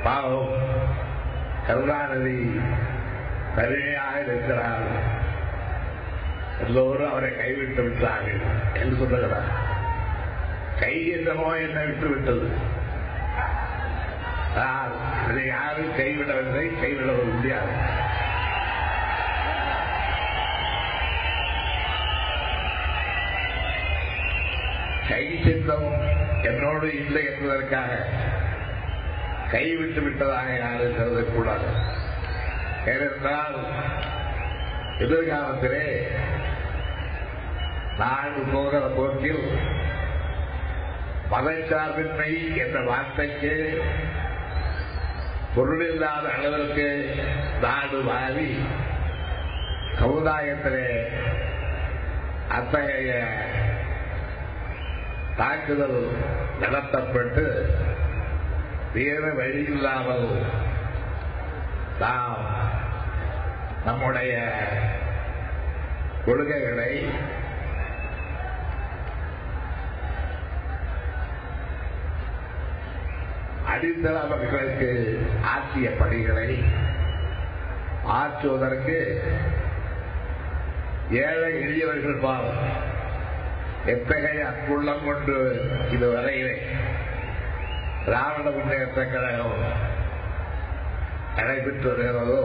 பாவம் கருணாநிதி தனிமையாக இருக்கிறார், எல்லோரும் அவரை கைவிட்டு விட்டார்கள் என்று சொல்லுகிறார். கை என்ற நோய் என்ன விட்டு விட்டது? இதை யாரும் கைவிடவில்லை, கைவிட முடியாது. கை சிந்தம் என்னோடு இல்லை என்பதற்காக கைவிட்டு விட்டதாக யாரும் கருதக்கூடாது. ஏனென்றால் எதிர்காலத்திலே நாடு போகிற போக்கில் மதச்சார்பின்மை என்ற வார்த்தைக்கு பொருளில்லாத அளவிற்கு நாடு மாறி சமுதாயத்திலே அத்தகைய தாக்குதல் நடத்தப்பட்டு வேறு வழியில்லாமல் நாம் நம்முடைய கொள்கைகளை அடித்தள மக்களுக்கு ஆற்றிய பணிகளை ஆற்றுவதற்கு ஏழை எளியவர்கள் பாவம் எத்தகைய அன்புள்ளம் கொண்டு இதுவரையிலே திராவிட முன்னேற்ற கழகம் நடைபெற்று வருகிறதோ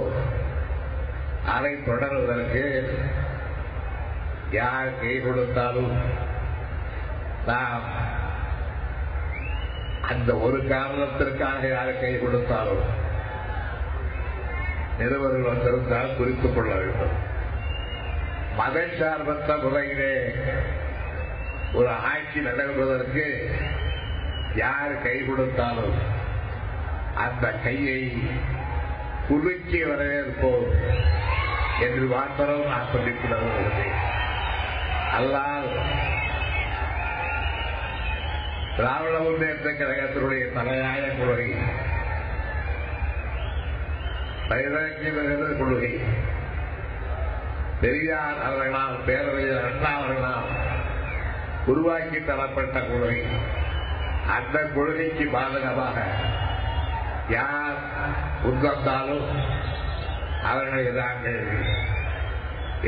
அதை தொடர்வதற்கு யார் கை கொடுத்தாலும் நாம் அந்த ஒரு காரணத்திற்காக யார் கை கொடுத்தாலும் நிறுவனங்கள் வந்திருந்தால் குறித்துக் கொள்ள வேண்டும். மதச்சார்பற்ற முறையிலே ஒரு ஆட்சி நடைபெறுவதற்கு யார் கை கொடுத்தாலும் அந்த கையை குலுக்கி வரவேற்போம் என்று மாத்திரம் நான் சொல்லிக்கொள்கிறேன். அல்லால் திராவிட முன்னேற்ற கழகத்தினுடைய தலையாய கொள்கை பைராக்கிய கொள்கை பெரியார் அவர்களால் பேரறிஞர் அண்ணா அவர்களால் உருவாக்கி தரப்பட்ட கொள்கை. அந்த கொள்கைக்கு பாதகமாக யார் உட்கார்ந்தாலும் அவர்களை நாங்கள்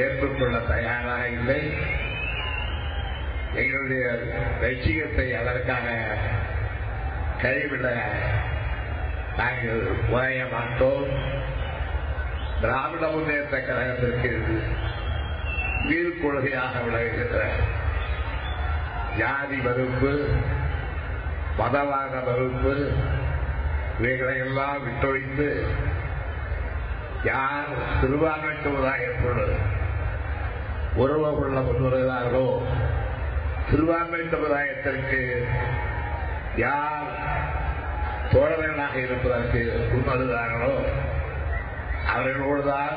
ஏற்றுக்கொள்ள தயாராக இல்லை. எங்களுடைய லட்சியத்தை அதற்காக கைவிட நாங்கள் உரைய மாட்டோம். திராவிட முன்னேற்ற கழகத்திற்கு வீழ் கொள்கையாக விளங்குகின்ற ஜாதி மறுப்பு, மதவாத மறுப்பு இவைகளையெல்லாம் விட்டொழித்து யார் சிறுபான்மை சமுதாயத்தோடு உறவு கொள்ள முன்வருகிறார்களோ, சிறுபான்மை சமுதாயத்திற்கு யார் தோழர்களாக இருப்பதற்கு முன்வருகிறார்களோ அவர்களோடுதான்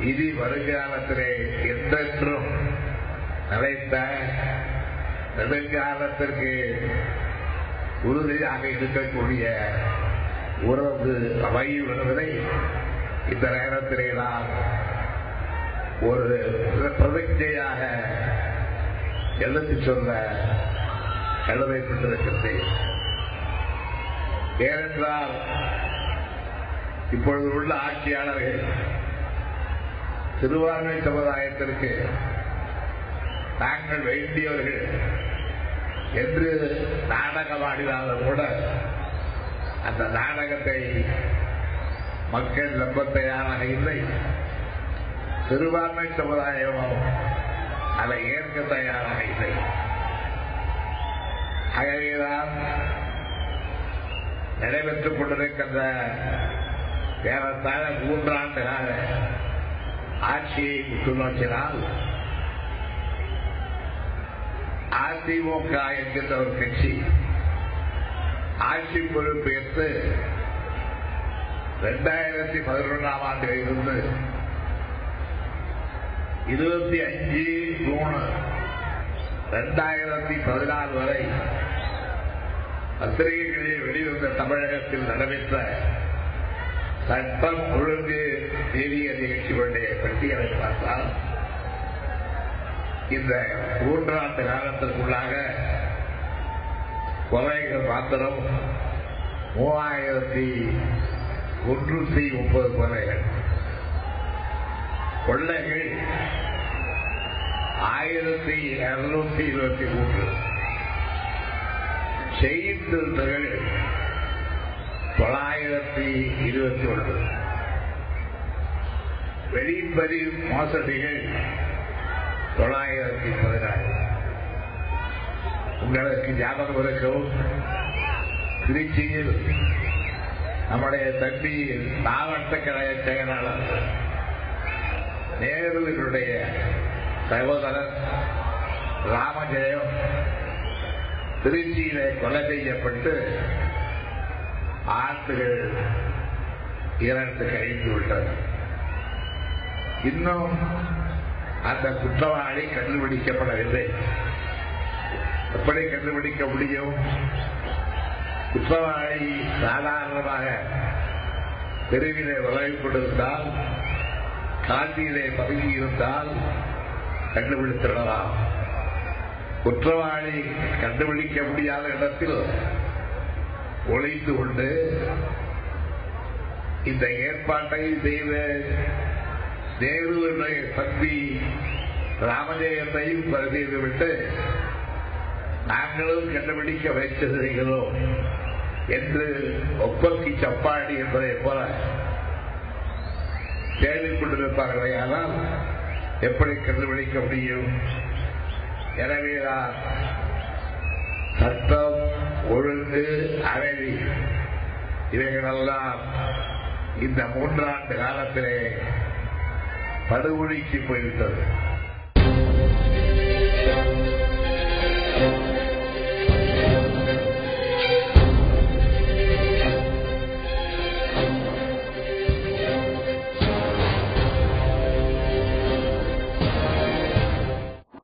இனி வருங்காலத்திலே என்றென்றும் நிலைத்த நெடுங்காலத்திற்கு உறுதியாக இருக்கக்கூடிய உறவு அமையும் என்பதை இந்த நேரத்திலே நான் ஒரு பிரதிஜையாக எழுதி சொல்ல கடமைப்பட்டிருக்கின்றேன். ஏனென்றால் இப்பொழுது உள்ள ஆட்சியாளர்கள் சிறுபான்மை சமுதாயத்திற்கு தாங்கள் வேண்டியவர்கள் என்று நாடகமாடினாலும் கூட அந்த நாடகத்தை மக்கள் நம்ப தயாராக இல்லை. சிறுபான்மை சமுதாயமும் அதை ஏற்க தயாராக இல்லை. ஆகவேதான் நடைபெற்றுக் கொண்டிருக்கின்ற ஏறத்தாழ 3 ஆண்டு கால ஆட்சியை உற்று நோக்கினால் அதிமுக என்கின்ற ஒரு கட்சி ஆட்சி பொறுப்பேற்று 2011ஆம் ஆண்டில் இருந்து 25/3/2014 வரை பத்திரிகைகளில் வெளிவந்த தமிழகத்தில் நடைபெற்ற சட்டம் ஒழுங்கு நீதிய நிகழ்ச்சிகளுடைய பட்டியலை பார்த்தால் இந்த 3 ஆண்டு காலத்திற்குள்ளாக கொலைகள் மாத்திரம் 3130 கொலைகள், கொள்ளைகள் 1223, செயின் திருத்தங்கள் 929, வெளிப்பறி மோசடிகள் 916. உங்களுக்கு ஞாபகம் இருக்கும், திருச்சியில் நம்முடைய தம்பி மாவட்ட கழக செயலாளர் நேருவினுடைய சகோதரர் ராமஜெயம் திருச்சியிலே கொலை செய்யப்பட்டு ஆண்டுகள் 2 கழிந்து விட்டது. இன்னும் அந்த குற்றவாளி கண்டுபிடிக்கப்படவில்லை. எப்படி கண்டுபிடிக்க முடியும்? குற்றவாளி சாதாரணமாக தெருவிலே உலகிக் கொண்டிருந்தால், காட்டிலே பதுங்கி இருந்தால் கண்டுபிடித்திடலாம். குற்றவாளி கண்டுபிடிக்க முடியாத இடத்தில் ஒளிந்து கொண்டு இந்த ஏற்பாட்டை செய்த நேருவினுடைய தம்பி ராமஜெயத்தையும் செய்துவிட்டு நாங்களும் கண்டுபிடிக்க வைத்திருக்கிறோம் என்று ஒப்பக்கி சப்பாடி என்பதை போல தேடிக் கொண்டிருப்பார்களே, ஆனால் எப்படி கண்டுபிடிக்க முடியும்? எனவேதான் சட்டம், ஒழுங்கு, அமைதி இவைகளெல்லாம் இந்த 3 ஆண்டு காலத்திலே படுகொலிக்கு போய்விட்டது.